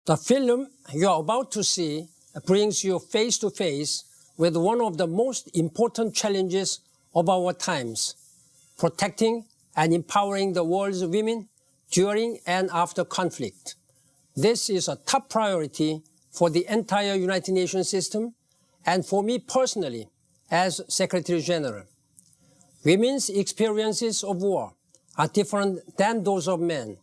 The film you are about to see brings you face to face with one of the most important challenges of our times, protecting and empowering the world's women during and after conflict. This is a top priority for the entire United Nations system and for me personally as Secretary General. Women's experiences of war are different than those of men.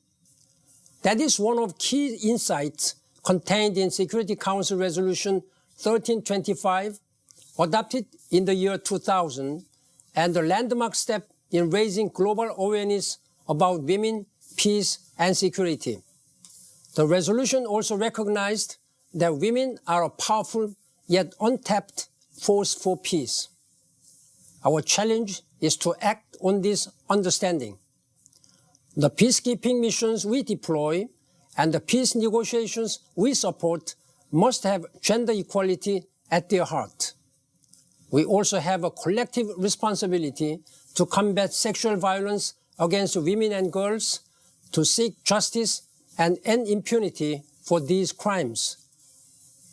That is one of key insights contained in Security Council Resolution 1325, adopted in the year 2000, and the landmark step in raising global awareness about women, peace, and security. The resolution also recognized that women are a powerful yet untapped force for peace. Our challenge is to act on this understanding. The peacekeeping missions we deploy and the peace negotiations we support must have gender equality at their heart. We also have a collective responsibility to combat sexual violence against women and girls, to seek justice and end impunity for these crimes.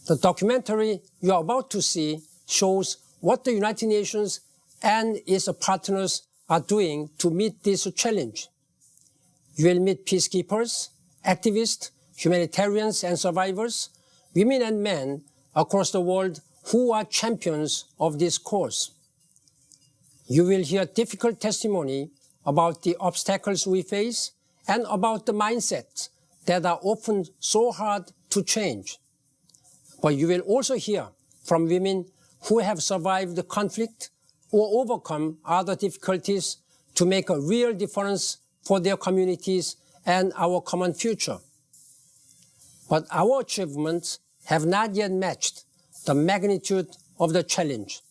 The documentary you are about to see shows what the United Nations and its partners are doing to meet this challenge. You will meet peacekeepers, activists, humanitarians and survivors, women and men across the world who are champions of this cause. You will hear difficult testimony about the obstacles we face and about the mindsets that are often so hard to change. But you will also hear from women who have survived the conflict or overcome other difficulties to make a real difference for their communities and our common future. But our achievements have not yet matched the magnitude of the challenge.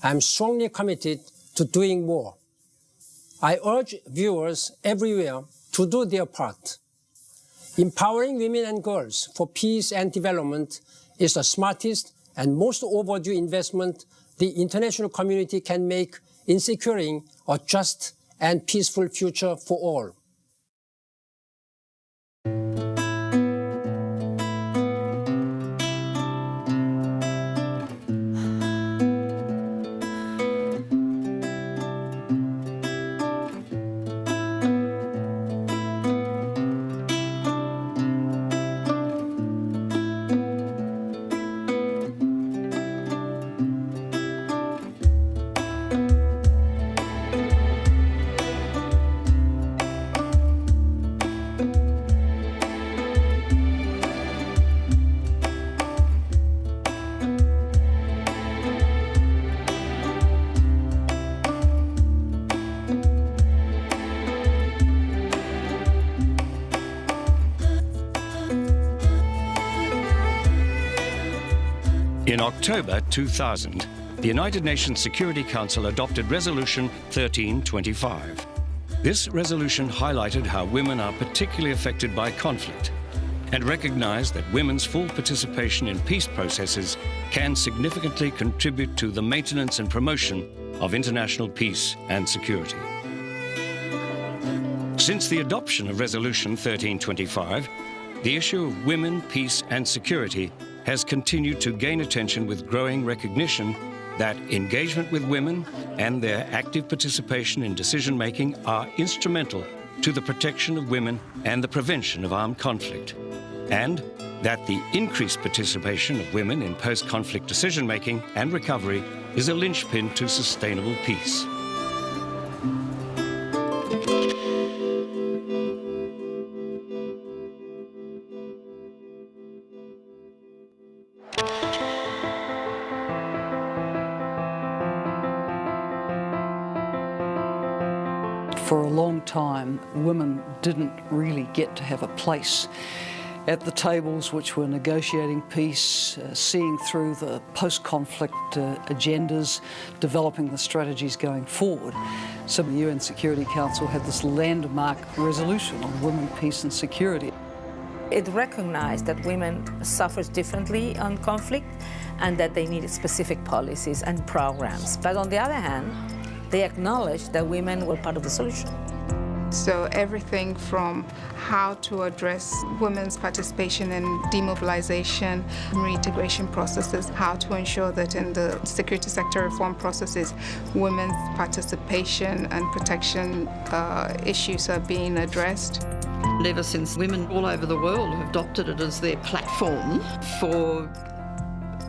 I'm strongly committed to doing more. I urge viewers everywhere to do their part. Empowering women and girls for peace and development is the smartest and most overdue investment the international community can make in securing a just and peaceful future for all. In October 2000, the United Nations Security Council adopted Resolution 1325. This resolution highlighted how women are particularly affected by conflict and recognized that women's full participation in peace processes can significantly contribute to the maintenance and promotion of international peace and security. Since the adoption of Resolution 1325, the issue of women, peace and security has continued to gain attention with growing recognition that engagement with women and their active participation in decision-making are instrumental to the protection of women and the prevention of armed conflict, and that the increased participation of women in post-conflict decision-making and recovery is a linchpin to sustainable peace. For a long time, women didn't really get to have a place at the tables which were negotiating peace, seeing through the post-conflict agendas, developing the strategies going forward. So the UN Security Council had this landmark resolution on women, peace and security. It recognized that women suffer differently on conflict and that they needed specific policies and programs. But on the other hand, they acknowledged that women were part of the solution. So everything from how to address women's participation in demobilization, reintegration processes, how to ensure that in the security sector reform processes, women's participation and protection issues are being addressed. And ever since, women all over the world have adopted it as their platform for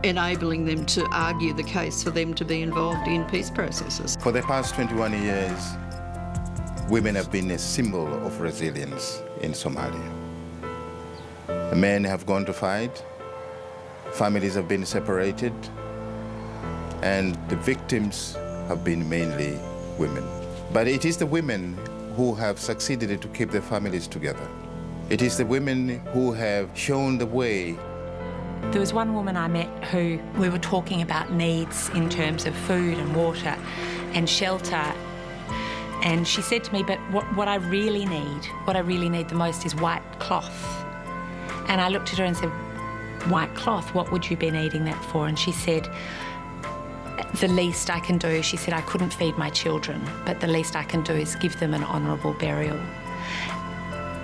enabling them to argue the case for them to be involved in peace processes. For the past 21 years, women have been a symbol of resilience in Somalia. The men have gone to fight, families have been separated, and the victims have been mainly women. But it is the women who have succeeded to keep their families together. It is the women who have shown the way. There was one woman I met who we were talking about needs in terms of food and water and shelter. And she said to me, but what I really need the most is white cloth. And I looked at her and said, white cloth, what would you be needing that for? And she said, the least I can do, she said, I couldn't feed my children, but the least I can do is give them an honourable burial.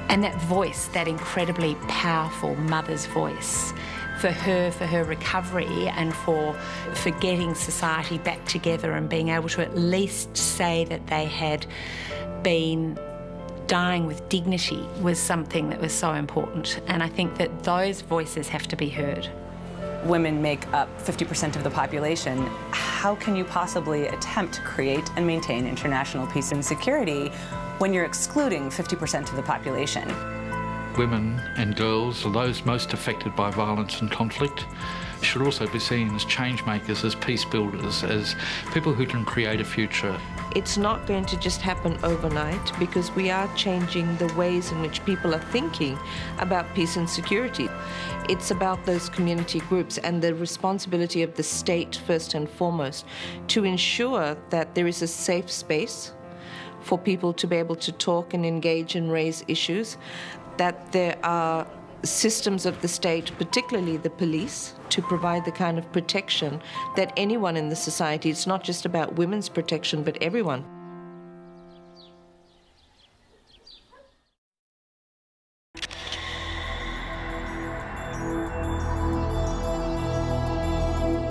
And that voice, that incredibly powerful mother's voice, for her recovery and for getting society back together and being able to at least say that they had been dying with dignity was something that was so important. And I think that those voices have to be heard. Women make up 50% of the population. How can you possibly attempt to create and maintain international peace and security when you're excluding 50% of the population? Women and girls are those most affected by violence and conflict, should also be seen as change makers, as peace builders, as people who can create a future. It's not going to just happen overnight because we are changing the ways in which people are thinking about peace and security. It's about those community groups and the responsibility of the state, first and foremost, to ensure that there is a safe space for people to be able to talk and engage and raise issues, that there are systems of the state, particularly the police, to provide the kind of protection that anyone in the society, it's not just about women's protection, but everyone.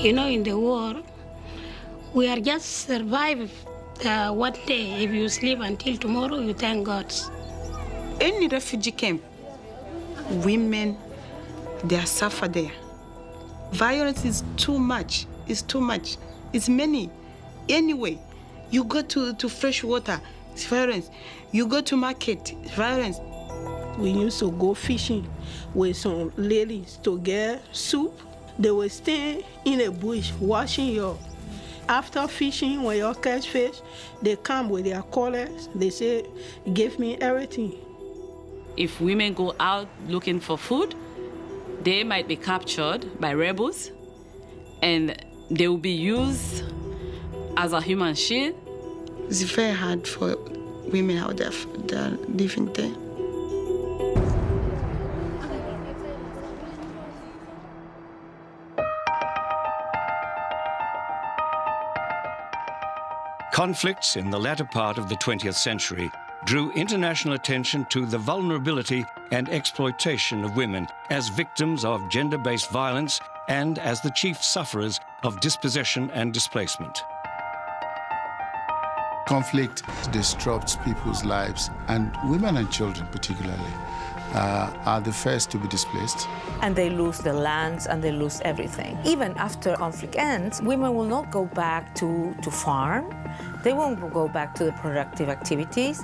You know, in the war, we are just survive one day. If you sleep until tomorrow, you thank God. Any refugee camp, women, they suffer there. Violence is too much. It's too much. It's many. Anyway, you go to fresh water, it's violence. You go to market, it's violence. We used to go fishing with some ladies to get soup. They will stay in a bush washing your. After fishing, when you catch fish, they come with their collars. They say, give me everything. If women go out looking for food, they might be captured by rebels and they will be used as a human shield. It's very hard for women out there that are living there. Conflicts in the latter part of the 20th century drew international attention to the vulnerability and exploitation of women as victims of gender-based violence and as the chief sufferers of dispossession and displacement. Conflict disrupts people's lives, and women and children particularly are the first to be displaced. And they lose their lands and they lose everything. Even after conflict ends, women will not go back to farm. They won't go back to the productive activities.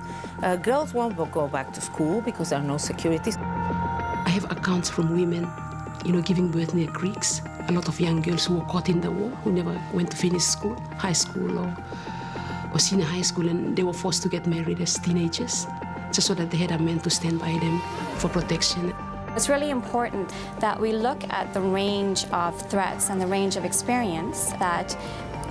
Girls won't go back to school because there are no security. I have accounts from women, giving birth near creeks. A lot of young girls who were caught in the war, who never went to finish school, high school or senior high school, and they were forced to get married as teenagers, just so that they had a man to stand by them for protection. It's really important that we look at the range of threats and the range of experience that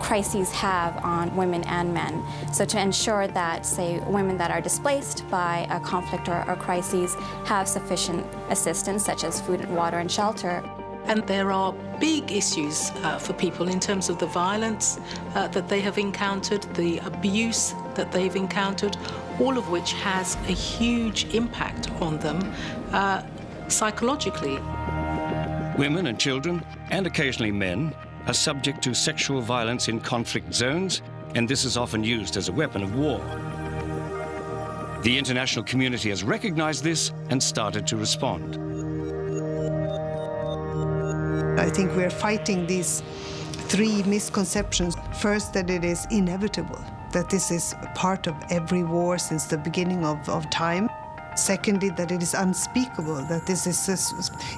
crises have on women and men. So to ensure that, say, women that are displaced by a conflict or crises have sufficient assistance, such as food, water, and shelter. And there are big issues for people in terms of the violence that they have encountered, the abuse that they've encountered, all of which has a huge impact on them psychologically. Women and children, and occasionally men, are subject to sexual violence in conflict zones, and this is often used as a weapon of war. The international community has recognized this and started to respond. I think we're fighting these three misconceptions. First, that it is inevitable, that this is part of every war since the beginning of time. Secondly, that it is unspeakable, that this is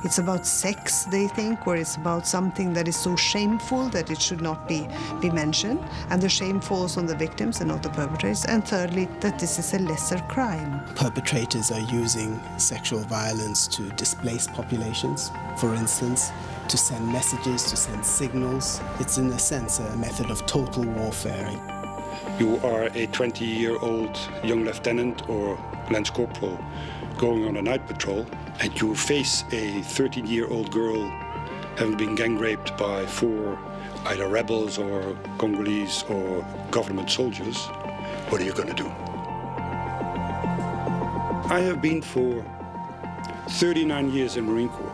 it's about sex, they think, or it's about something that is so shameful that it should not be mentioned, and the shame falls on the victims and not the perpetrators. And thirdly, that this is a lesser crime. Perpetrators are using sexual violence to displace populations, for instance, to send messages, to send signals. It's in a sense a method of total warfare. You are a 20-year-old young lieutenant or lance corporal going on a night patrol, and you face a 13-year-old girl having been gang raped by 4 either rebels or Congolese or government soldiers. What are you going to do? I have been for 39 years in Marine Corps.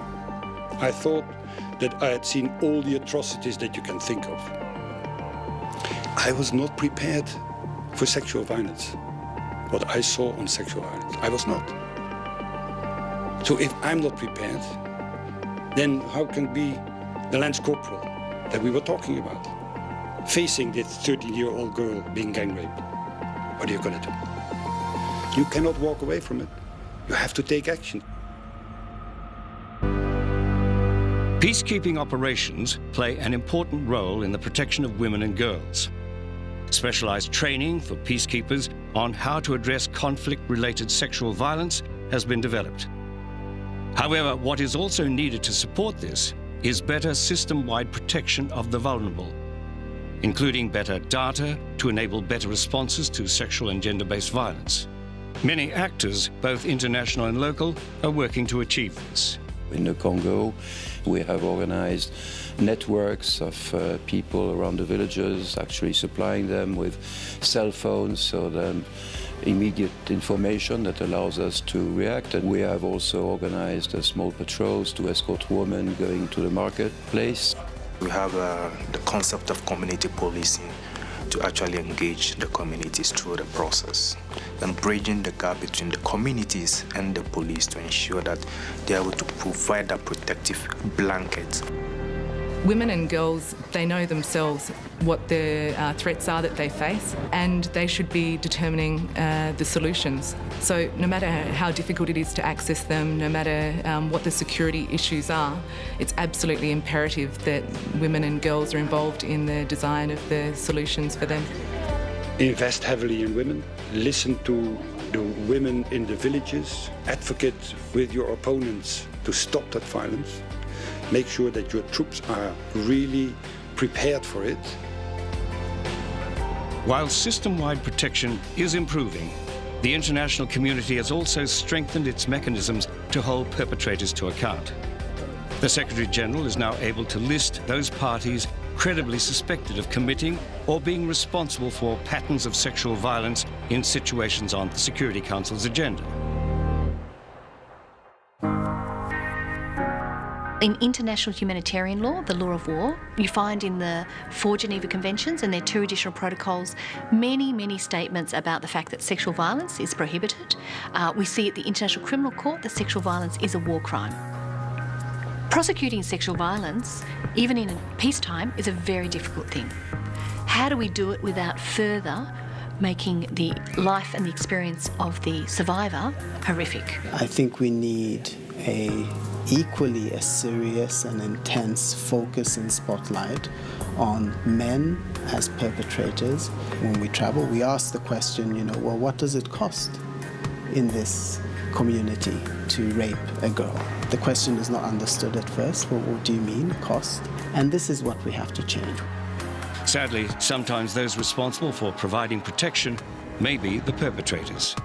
I thought that I had seen all the atrocities that you can think of. I was not prepared for sexual violence. What I saw on sexual violence, I was not. So if I'm not prepared, then how can be the lance corporal that we were talking about, facing this 13-year-old girl being gang raped? What are you going to do? You cannot walk away from it. You have to take action. Peacekeeping operations play an important role in the protection of women and girls. Specialized training for peacekeepers on how to address conflict-related sexual violence has been developed. However, what is also needed to support this is better system-wide protection of the vulnerable, including better data to enable better responses to sexual and gender-based violence. Many actors, both international and local, are working to achieve this. In the Congo, we have organized networks of people around the villages, actually supplying them with cell phones, so then immediate information that allows us to react. And we have also organized small patrols to escort women going to the marketplace. We have the concept of community policing to actually engage the communities through the process and bridging the gap between the communities and the police to ensure that they are able to provide that protective blanket. Women and girls, they know themselves what the threats are that they face, and they should be determining the solutions. So no matter how difficult it is to access them, no matter what the security issues are, it's absolutely imperative that women and girls are involved in the design of the solutions for them. Invest heavily in women, listen to the women in the villages, advocate with your opponents to stop that violence. Make sure that your troops are really prepared for it. While system-wide protection is improving, the international community has also strengthened its mechanisms to hold perpetrators to account. The Secretary-General is now able to list those parties credibly suspected of committing or being responsible for patterns of sexual violence in situations on the Security Council's agenda. In international humanitarian law, the law of war, you find in the 4 Geneva Conventions and their 2 additional protocols many statements about the fact that sexual violence is prohibited. We see at the International Criminal Court that sexual violence is a war crime. Prosecuting sexual violence, even in peacetime, is a very difficult thing. How do we do it without further making the life and the experience of the survivor horrific? I think we need equally as serious and intense focus and spotlight on men as perpetrators. When we travel, we ask the question, well, what does it cost in this community to rape a girl? The question is not understood at first. Well, what do you mean, cost? And this is what we have to change. Sadly, sometimes those responsible for providing protection may be the perpetrators.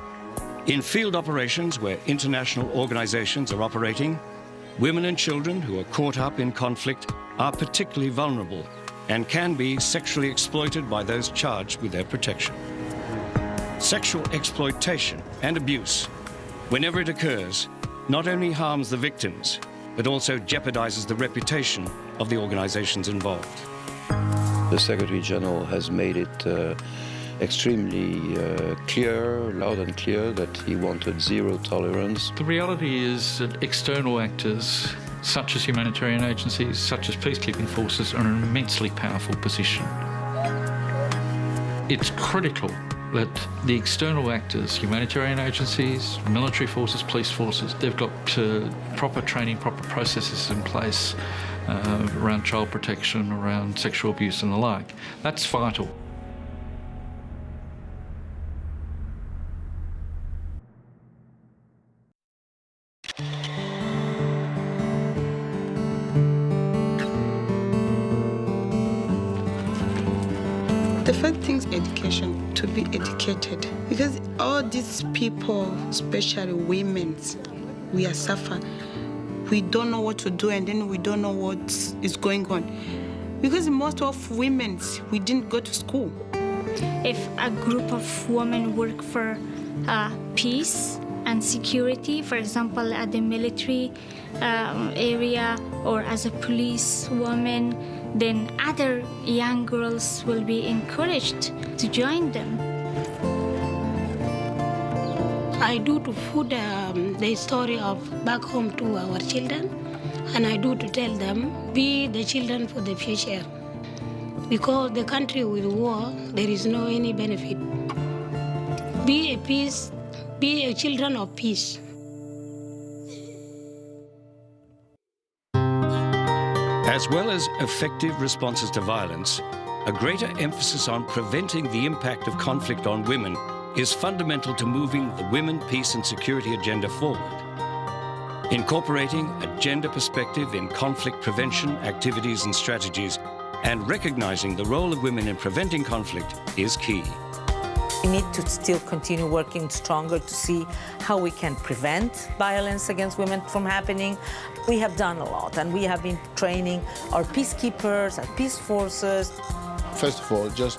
In field operations where international organizations are operating, women and children who are caught up in conflict are particularly vulnerable and can be sexually exploited by those charged with their protection. Sexual exploitation and abuse, whenever it occurs, not only harms the victims, but also jeopardizes the reputation of the organizations involved. The Secretary General has made it extremely clear, loud and clear, that he wanted zero tolerance. The reality is that external actors, such as humanitarian agencies, such as peacekeeping forces, are in an immensely powerful position. It's critical that the external actors, humanitarian agencies, military forces, police forces, they've got proper training, proper processes in place around child protection, around sexual abuse and the like. That's vital. The first thing is education, to be educated. Because all these people, especially women, we are suffering. We don't know what to do, and then we don't know what is going on. Because most of women, we didn't go to school. If a group of women work for peace and security, for example, at the military area or as a police woman, then other young girls will be encouraged to join them. I do to put the story of back home to our children, and I do to tell them, be the children for the future. Because the country with war, there is no any benefit. Be a peace, be a children of peace. As well as effective responses to violence, a greater emphasis on preventing the impact of conflict on women is fundamental to moving the women, peace and security agenda forward. Incorporating a gender perspective in conflict prevention activities and strategies and recognizing the role of women in preventing conflict is key. We need to still continue working stronger to see how we can prevent violence against women from happening. We have done a lot, and we have been training our peacekeepers and peace forces. First of all, just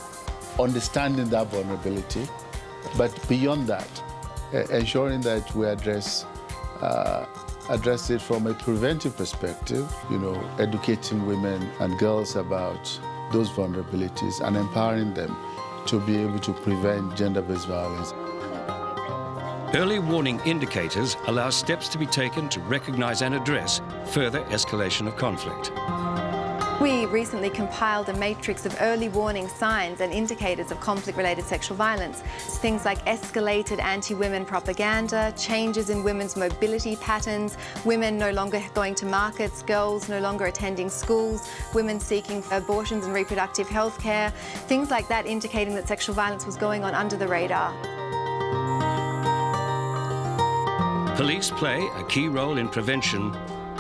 understanding that vulnerability, but beyond that, ensuring that we address it from a preventive perspective, educating women and girls about those vulnerabilities and empowering them to be able to prevent gender-based violence. Early warning indicators allow steps to be taken to recognize and address further escalation of conflict. We recently compiled a matrix of early warning signs and indicators of conflict-related sexual violence. Things like escalated anti-women propaganda, changes in women's mobility patterns, women no longer going to markets, girls no longer attending schools, women seeking abortions and reproductive health care, things like that indicating that sexual violence was going on under the radar. Police play a key role in prevention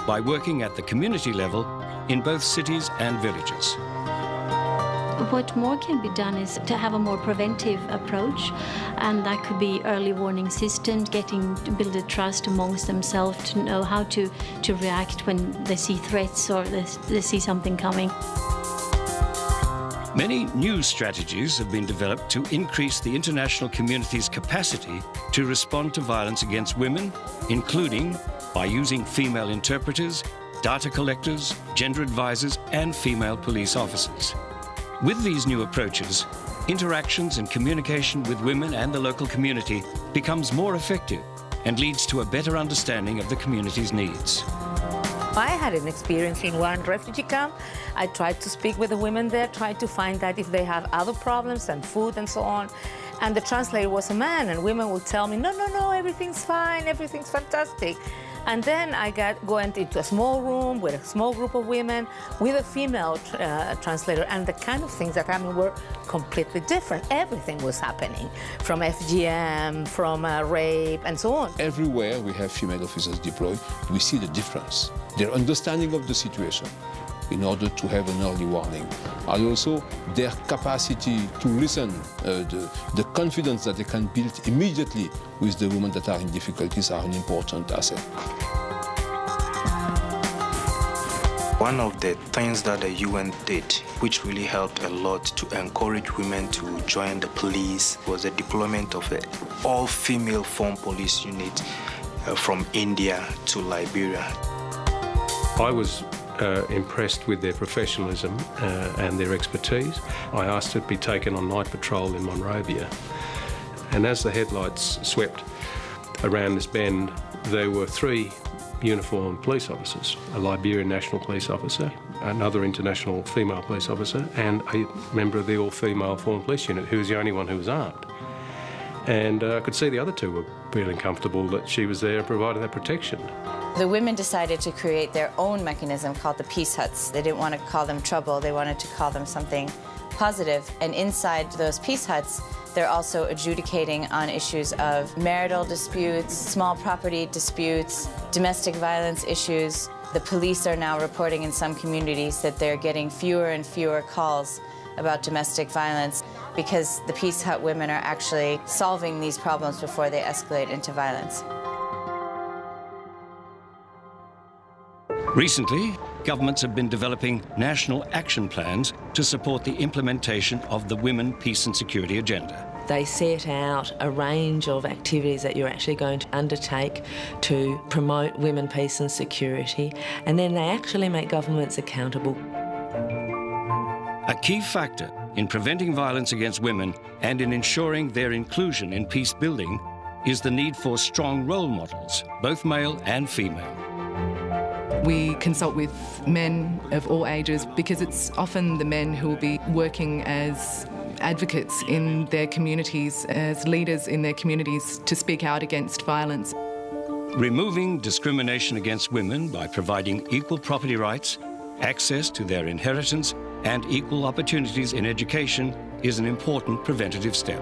by working at the community level in both cities and villages. What more can be done is to have a more preventive approach, and that could be early warning systems, getting to build a trust amongst themselves to know how to react when they see threats or they see something coming. Many new strategies have been developed to increase the international community's capacity to respond to violence against women, including by using female interpreters, data collectors, gender advisors, and female police officers. With these new approaches, interactions and communication with women and the local community becomes more effective and leads to a better understanding of the community's needs. I had an experience in one refugee camp. I tried to speak with the women there, tried to find out if they have other problems and food and so on. And the translator was a man, and women would tell me, no, everything's fine, everything's fantastic. And then I went into a small room with a small group of women with a female translator, and the kind of things that happened were completely different. Everything was happening, from FGM, from rape, and so on. Everywhere we have female officers deployed, we see the difference. Their understanding of the situation in order to have an early warning, and also their capacity to listen, the confidence that they can build immediately with the women that are in difficulties are an important asset. One of the things that the UN did, which really helped a lot to encourage women to join the police, was the deployment of an all-female formed police unit from India to Liberia. I was impressed with their professionalism and their expertise. I asked it to be taken on night patrol in Monrovia. And as the headlights swept around this bend, there were 3 uniformed police officers, a Liberian national police officer, another international female police officer, and a member of the all-female formed police unit, who was the only one who was armed. And I could see the other 2 were feeling comfortable that she was there and providing that protection. The women decided to create their own mechanism called the peace huts. They didn't want to call them trouble, they wanted to call them something positive. And inside those peace huts, they're also adjudicating on issues of marital disputes, small property disputes, domestic violence issues. The police are now reporting in some communities that they're getting fewer and fewer calls about domestic violence because the peace hut women are actually solving these problems before they escalate into violence. Recently, governments have been developing national action plans to support the implementation of the Women, Peace and Security agenda. They set out a range of activities that you're actually going to undertake to promote women, peace and security, and then they actually make governments accountable. A key factor in preventing violence against women and in ensuring their inclusion in peace building is the need for strong role models, both male and female. We consult with men of all ages because it's often the men who will be working as advocates in their communities, as leaders in their communities to speak out against violence. Removing discrimination against women by providing equal property rights, access to their inheritance, and equal opportunities in education is an important preventative step.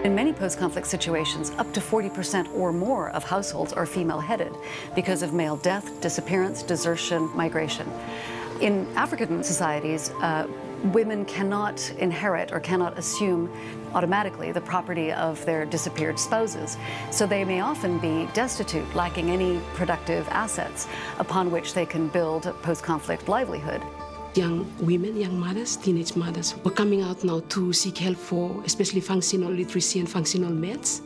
In many post-conflict situations, up to 40% or more of households are female-headed because of male death, disappearance, desertion, migration. In African societies, women cannot inherit or cannot assume automatically the property of their disappeared spouses. So they may often be destitute, lacking any productive assets upon which they can build a post-conflict livelihood. Young women, young mothers, teenage mothers were coming out now to seek help for especially functional literacy and functional meds.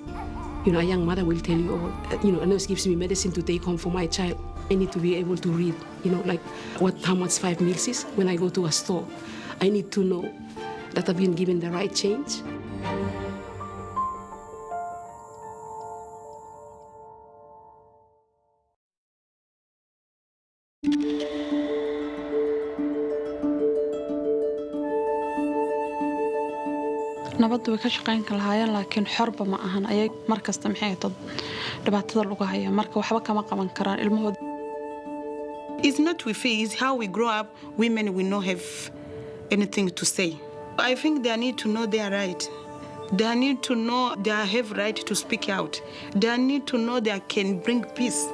You know, a young mother will tell you, oh, you know, a nurse gives me medicine to take home for my child. I need to be able to read, you know, like how much 5 meals is when I go to a store. I need to know that I've been given the right change. nabaddu way ka shaqayn lahaayeen laakiin xorba ma ahan ayay markasta maxay tad dhibaatada lagu haya marka waxba kama qaban karaan ilmahooda. It's not we feel, it's how we grow up. Women will not have anything to say. I think they need to know their right. They need to know they have right to speak out. They need to know they can bring peace.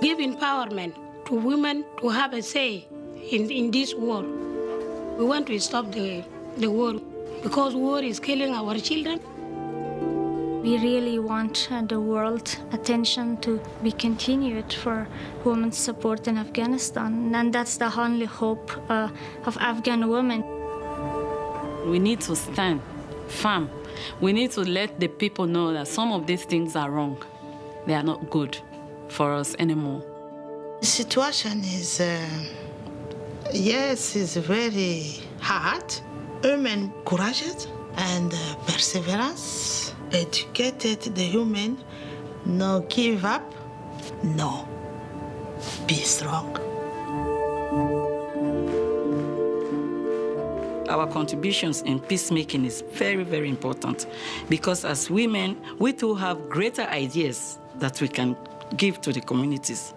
Give empowerment to women to have a say in this war. We want to stop the war because war is killing our children. We really want the world attention to be continued for women's support in Afghanistan, and that's the only hope of Afghan women. We need to stand firm. We need to let the people know that some of these things are wrong. They are not good for us anymore. The situation is, yes, it's very hard. Women courageous and perseverance. Educated the human, no give up, no, be strong. Our contributions in peacemaking is very, very important because as women, we too have greater ideas that we can give to the communities.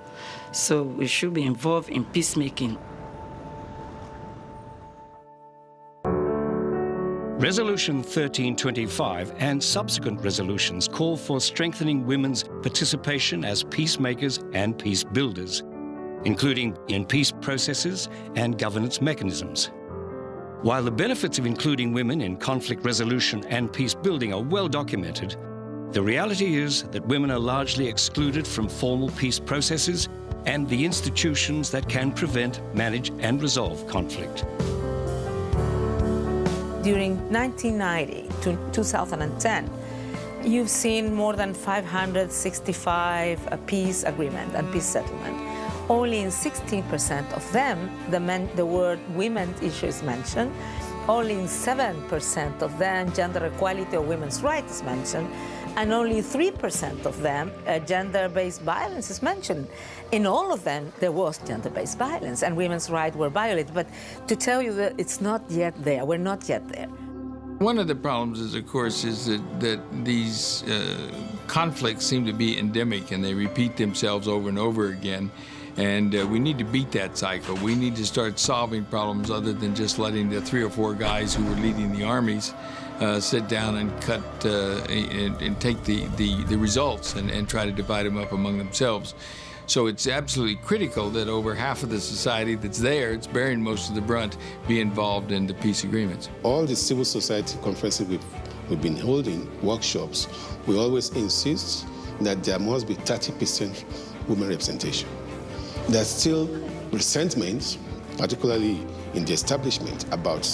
So we should be involved in peacemaking. Resolution 1325 and subsequent resolutions call for strengthening women's participation as peacemakers and peace builders, including in peace processes and governance mechanisms. While the benefits of including women in conflict resolution and peace building are well documented, the reality is that women are largely excluded from formal peace processes and the institutions that can prevent, manage and resolve conflict. During 1990 to 2010, you've seen more than 565 peace agreements and peace settlements. Only in 16% of them, the word women issue is mentioned. Only in 7% of them, gender equality or women's rights is mentioned. And only 3% of them, gender-based violence is mentioned. In all of them, there was gender-based violence and women's rights were violated. But to tell you that it's not yet there, we're not yet there. One of the problems is, of course, is that these conflicts seem to be endemic and they repeat themselves over and over again. And we need to beat that cycle. We need to start solving problems other than just letting the 3 or 4 guys who were leading the armies sit down and cut and take the results and try to divide them up among themselves. So it's absolutely critical that over half of the society that's there, it's bearing most of the brunt, be involved in the peace agreements. All the civil society conferences we've been holding, workshops, we always insist that there must be 30% women representation. There's still resentment, particularly in the establishment, about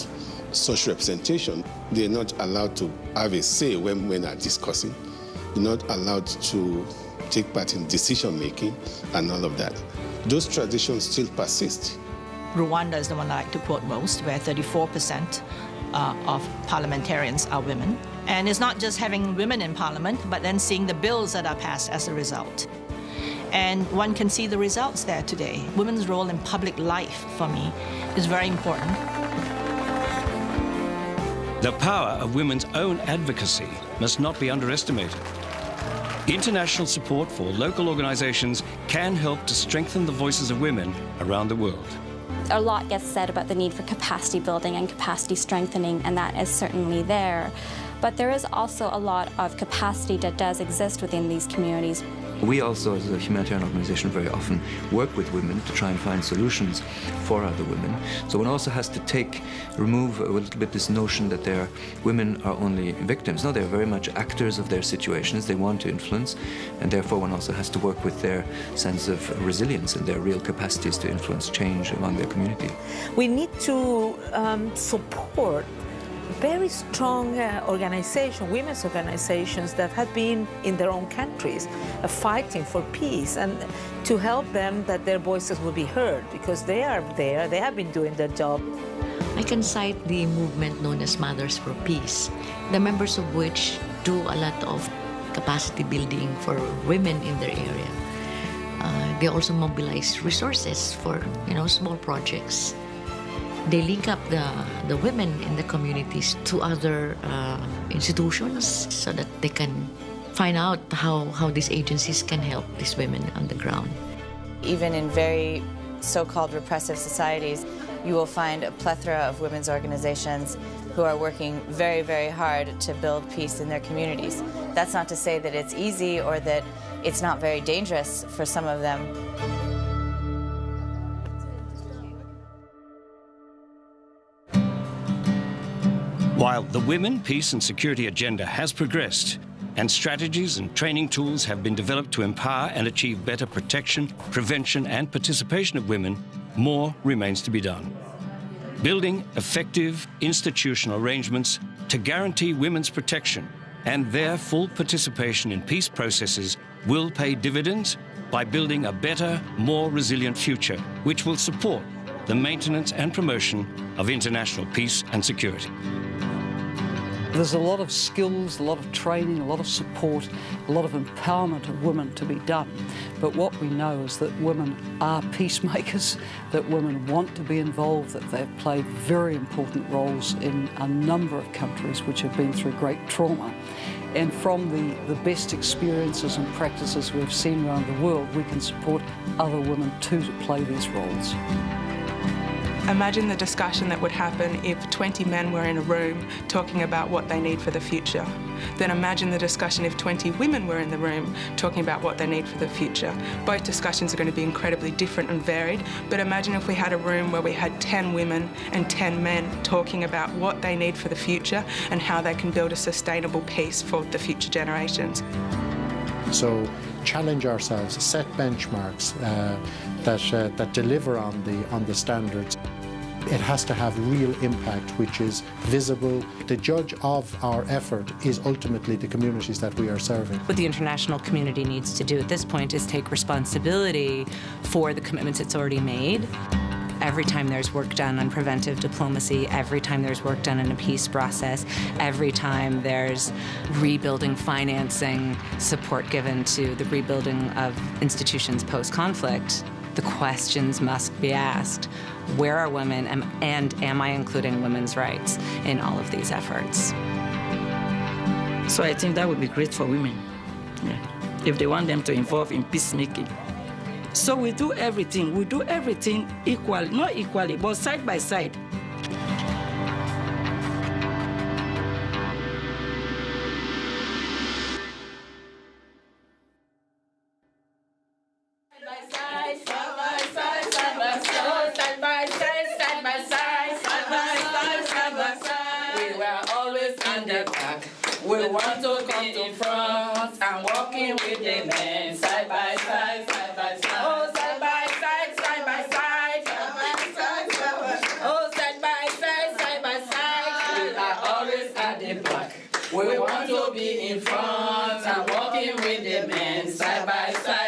social representation. They're not allowed to have a say when women are discussing. They're not allowed to take part in decision-making and all of that. Those traditions still persist. Rwanda is the one I like to quote most, where 34% of parliamentarians are women. And it's not just having women in parliament, but then seeing the bills that are passed as a result. And one can see the results there today. Women's role in public life, for me, is very important. The power of women's own advocacy must not be underestimated. International support for local organizations can help to strengthen the voices of women around the world. A lot gets said about the need for capacity building and capacity strengthening, and that is certainly there. But there is also a lot of capacity that does exist within these communities. We also, as a humanitarian organization, very often work with women to try and find solutions for other women. So one also has to remove a little bit this notion that women are only victims. No, they're very much actors of their situations. They want to influence, and therefore one also has to work with their sense of resilience and their real capacities to influence change among their community. We need to support very strong women's organizations that have been in their own countries fighting for peace, and to help them that their voices will be heard, because they are there, they have been doing their job. I can cite the movement known as Mothers for Peace, the members of which do a lot of capacity building for women in their area. They also mobilize resources for small projects. They link up the women in the communities to other institutions so that they can find out how these agencies can help these women on the ground. Even in very so-called repressive societies, you will find a plethora of women's organizations who are working very, very hard to build peace in their communities. That's not to say that it's easy or that it's not very dangerous for some of them. While the Women, Peace and Security agenda has progressed, and strategies and training tools have been developed to empower and achieve better protection, prevention and participation of women, more remains to be done. Building effective institutional arrangements to guarantee women's protection and their full participation in peace processes will pay dividends by building a better, more resilient future, which will support the maintenance and promotion of international peace and security. There's a lot of skills, a lot of training, a lot of support, a lot of empowerment of women to be done. But what we know is that women are peacemakers, that women want to be involved, that they've played very important roles in a number of countries which have been through great trauma. And from the best experiences and practices we've seen around the world, we can support other women too to play these roles. Imagine the discussion that would happen if 20 men were in a room talking about what they need for the future. Then imagine the discussion if 20 women were in the room talking about what they need for the future. Both discussions are going to be incredibly different and varied, but imagine if we had a room where we had 10 women and 10 men talking about what they need for the future and how they can build a sustainable peace for the future generations. So challenge ourselves, set benchmarks that deliver on the standards. It has to have real impact, which is visible. The judge of our effort is ultimately the communities that we are serving. What the international community needs to do at this point is take responsibility for the commitments it's already made. Every time there's work done on preventive diplomacy, every time there's work done in a peace process, every time there's rebuilding financing, support given to the rebuilding of institutions post-conflict, the questions must be asked. Where are women, and am I including women's rights in all of these efforts? So I think that would be great for women, if they want them to involve in peacemaking. So we do everything equally, not equally, but side by side. We want to come to front and walking with the men side by side, side by side. Oh, side by side, side by side. Oh, side by side, side by side. We are always at the back. We want to be in front and walking with the men side by side.